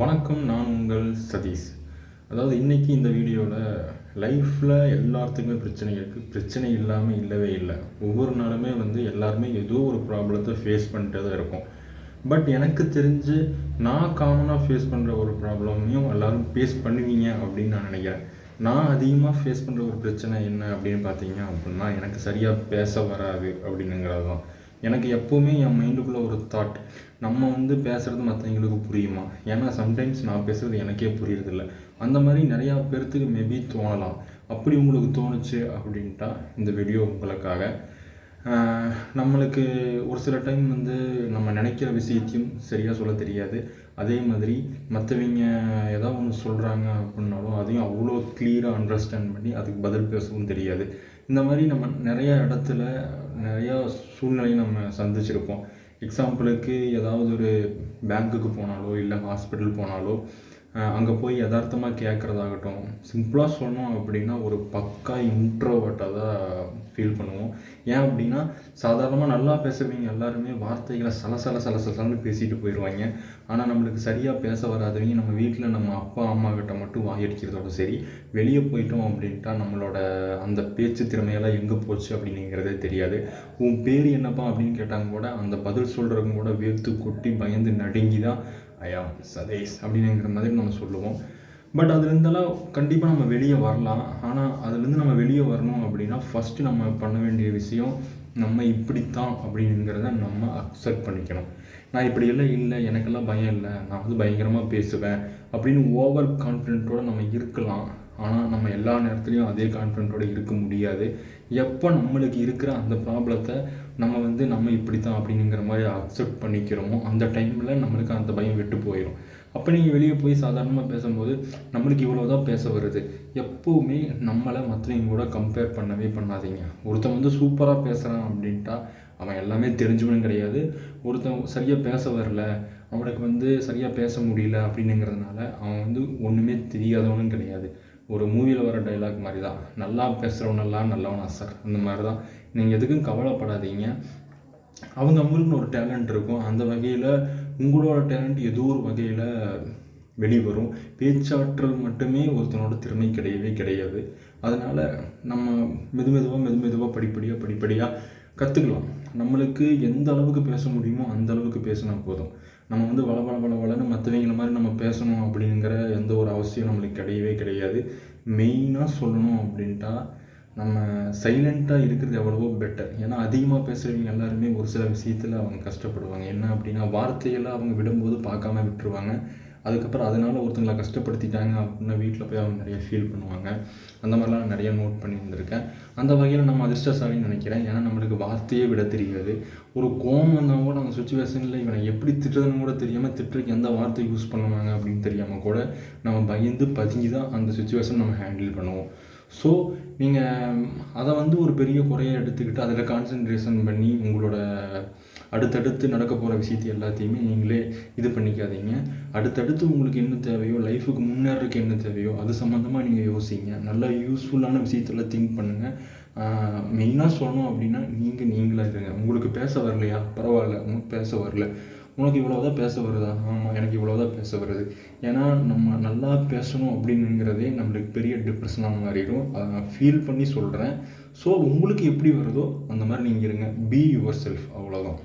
வணக்கம். நான் உங்கள் சதீஷ். அதாவது இன்றைக்கி இந்த வீடியோவில் லைஃப்பில் எல்லாத்துக்குமே பிரச்சனை இருக்குது. பிரச்சனை இல்லாமல் இல்லவே இல்லை. ஒவ்வொரு நாளுமே எல்லாருமே ஏதோ ஒரு ப்ராப்ளத்தை ஃபேஸ் பண்ணிட்டு தான் இருக்கோம். பட் எனக்கு தெரிஞ்சு நான் காமனாக ஃபேஸ் பண்ணுற ஒரு ப்ராப்ளமையும் எல்லோரும் ஃபேஸ் பண்ணுவீங்க அப்படின்னு நான் நினைக்கிறேன். நான் அதிகமாக ஃபேஸ் பண்ணுற ஒரு பிரச்சனை என்ன அப்படின்னு பார்த்தீங்க அப்படின்னா, எனக்கு சரியாக பேச வராது அப்படின்னுங்கிறது தான். எனக்கு எப்போவுமே என் மைண்டுக்குள்ளே ஒரு தாட், நம்ம பேசுகிறது மற்றவங்களுக்கு புரியுமா? ஏன்னா சம்டைம்ஸ் நான் பேசுகிறது எனக்கே புரியறதில்ல. அந்த மாதிரி நிறையா பேர்த்துக்கு மேபி தோணலாம். அப்படி உங்களுக்கு தோணுச்சு அப்படின்ட்டா இந்த வீடியோ உங்களுக்காக. நம்மளுக்கு ஒரு சில டைம் நம்ம நினைக்கிற விஷயத்தையும் சரியாக சொல்ல தெரியாது. அதே மாதிரி மற்றவங்க ஏதாவது ஒன்று சொல்கிறாங்க அப்படின்னாலும் அதையும் அவ்வளோ கிளியராக அண்டர்ஸ்டாண்ட் பண்ணி அதுக்கு பதில் பேசவும் தெரியாது. இந்த மாதிரி நம்ம நிறையா இடத்துல நிறையா சூழ்நிலையை நம்ம சந்திச்சிருப்போம். எக்ஸாம்பிளுக்கு ஏதாவது ஒரு பேங்க்குக்கு போனாலோ இல்லை ஹாஸ்பிட்டல் போனாலோ அங்கே போய் யதார்த்தமாக கேட்குறதாகட்டும், சிம்பிளாக சொல்லணும் அப்படின்னா ஒரு பக்கா இன்ட்ரோவர்ட்டாக தான் ஃபீல் பண்ணுவோம். ஏன் அப்படின்னா சாதாரணமாக நல்லா பேசுகிறவங்க எல்லாருமே வார்த்தைகளை சலசலன்னு பேசிட்டு போயிடுவாங்க. ஆனால் நம்மளுக்கு சரியாக பேச வராதவங்க நம்ம வீட்டில் நம்ம அப்பா அம்மா கிட்ட மட்டும் வாயடிக்கிறதோட சரி, வெளியே போயிட்டோம் அப்படின்ட்டா நம்மளோட அந்த பேச்சு திறமையெல்லாம் எங்கே போச்சு அப்படிங்கிறதே தெரியாது. உன் பேர் என்னப்பா அப்படின்னு கேட்டாங்க கூட அந்த பதில் சொல்கிறவங்க கூட வேர்த்து கொட்டி பயந்து நடுங்கி தான் ஐயா சதீஷ் அப்படிங்கிற மாதிரி நம்ம சொல்லுவோம். பட் அதுலேருந்தெல்லாம் கண்டிப்பாக நம்ம வெளியே வரலாம். ஆனால் அதுலேருந்து நம்ம வெளியே வரணும் அப்படின்னா ஃபஸ்ட்டு நம்ம பண்ண வேண்டிய விஷயம், நம்ம இப்படித்தான் அப்படிங்கிறத நம்ம அக்செப்ட் பண்ணிக்கணும். நான் இப்படி எல்லாம் இல்லை, எனக்கெல்லாம் பயம் இல்லை, நான் பயங்கரமாக பேசுவேன் அப்படின்னு ஓவர் கான்ஃபிடென்ட்டோடு நம்ம இருக்கலாம். ஆனால் நம்ம எல்லா நேரத்துலையும் அதே கான்ஃபிடென்ட்டோடு இருக்க முடியாது. எப்போ நம்மளுக்கு இருக்கிற அந்த ப்ராப்ளத்தை நம்ம இப்படி தான் அப்படிங்கிற மாதிரி அக்செப்ட் பண்ணிக்கிறோமோ அந்த டைமில் நம்மளுக்கு அந்த பயம் விட்டு போயிடும். அப்போ நீங்கள் வெளியே போய் சாதாரணமாக பேசும்போது நம்மளுக்கு இவ்வளோ தான் பேச வருது. எப்போவுமே நம்மளை மற்றவங்க கூட கம்பேர் பண்ணவே பண்ணாதீங்க. ஒருத்தன் சூப்பராக பேசுகிறான் அப்படின்ட்டா அவன் எல்லாமே தெரிஞ்சவனும் கிடையாது. ஒருத்தன் சரியாக பேச வரல, அவனுக்கு சரியாக பேச முடியல அப்படின்னுங்கிறதுனால அவன் ஒன்றுமே தெரியாதவனும் கிடையாது. ஒரு மூவியில் வர டைலாக் மாதிரி தான், நல்லா பேசுகிறவனெல்லாம் நல்லவனா சார், அந்த மாதிரி தான். நீங்கள் எதுக்கும் கவலைப்படாதீங்க. அவங்களுக்குன்னு ஒரு டேலண்ட் இருக்கும். அந்த வகையில் உங்களோட டேலண்ட் ஏதோ ஒரு வகையில் வெளிவரும். பேச்சாற்றல் மட்டுமே ஒருத்தனோட திறமை கிடையவே கிடையாது. அதனால் நம்ம மெதுமெதுவாக படிப்படியாக கற்றுக்கலாம். நம்மளுக்கு எந்த அளவுக்கு பேச முடியுமோ அந்த அளவுக்கு பேசினா போதும். நம்ம வளன்னு மற்றவங்கள மாதிரி நம்ம பேசணும் அப்படிங்கிற எந்த ஒரு அவசியம் நம்மளுக்கு கிடையவே கிடையாது. மெயினாக சொல்லணும் அப்படின்ட்டா நம்ம சைலண்ட்டாக இருக்கிறது எவ்வளவோ பெட்டர். ஏன்னா அதிகமாக பேசுகிறவங்க எல்லாருமே ஒரு சில விஷயத்தில் அவங்க கஷ்டப்படுவாங்க. என்ன அப்படின்னா வார்த்தையெல்லாம் அவங்க விடும்போது பார்க்காம விட்டுருவாங்க. அதுக்கப்புறம் அதனால் ஒருத்தங்களை கஷ்டப்படுத்திட்டாங்க அப்படின்னா வீட்டில் போய் அவங்க நிறைய ஃபீல் பண்ணுவாங்க. அந்த மாதிரிலாம் நான் நிறைய நோட் பண்ணி இருந்திருக்கேன். அந்த வகையில் நம்ம அதிர்ஷ்டசாலின்னு நினைக்கிறேன். ஏன்னா நம்மளுக்கு வார்த்தையே விட தெரியாது. ஒரு கோவம் வந்தால் கூட அந்த சுச்சுவேஷனில் இவனை எப்படி திட்டுறதுன்னு கூட தெரியாமல், திட்டுறதுக்கு எந்த வார்த்தை யூஸ் பண்ணுவாங்க அப்படின்னு தெரியாமல் கூட நம்ம பயந்து பதுங்கி தான் அந்த சுச்சுவேஷன் நம்ம ஹேண்டில் பண்ணுவோம். ஸோ நீங்கள் அதை ஒரு பெரிய குறையை எடுத்துக்கிட்டு அதில் கான்சன்ட்ரேஷன் பண்ணி உங்களோட அடுத்தடுத்து நடக்க போகிற விஷயத்தை எல்லாத்தையுமே நீங்களே இது பண்ணிக்காதீங்க. அடுத்தடுத்து உங்களுக்கு என்ன தேவையோ, லைஃபுக்கு முன்னேறதுக்கு என்ன தேவையோ அது சம்மந்தமாக நீங்கள் யோசிங்க. நல்லா யூஸ்ஃபுல்லான விஷயத்தெல்லாம் திங்க் பண்ணுங்கள். மெயினாக சொல்லணும் அப்படின்னா நீங்களாக இருங்க. உங்களுக்கு பேச வரலையா, பரவாயில்ல. உங்களுக்கு பேச வரல, உனக்கு இவ்வளோதான் பேச வருதா, ஆமாம் எனக்கு இவ்வளோதான் பேச வருது. ஏன்னா நம்ம நல்லா பேசணும் அப்படிங்கிறதே நம்மளுக்கு பெரிய டிப்ரெஷனாக மாறிடும். அதை நான் ஃபீல் பண்ணி சொல்கிறேன். ஸோ உங்களுக்கு எப்படி வருதோ அந்த மாதிரி நீங்கள் இருங்க. பி யுவர் செல்ஃப், அவ்வளோதான்.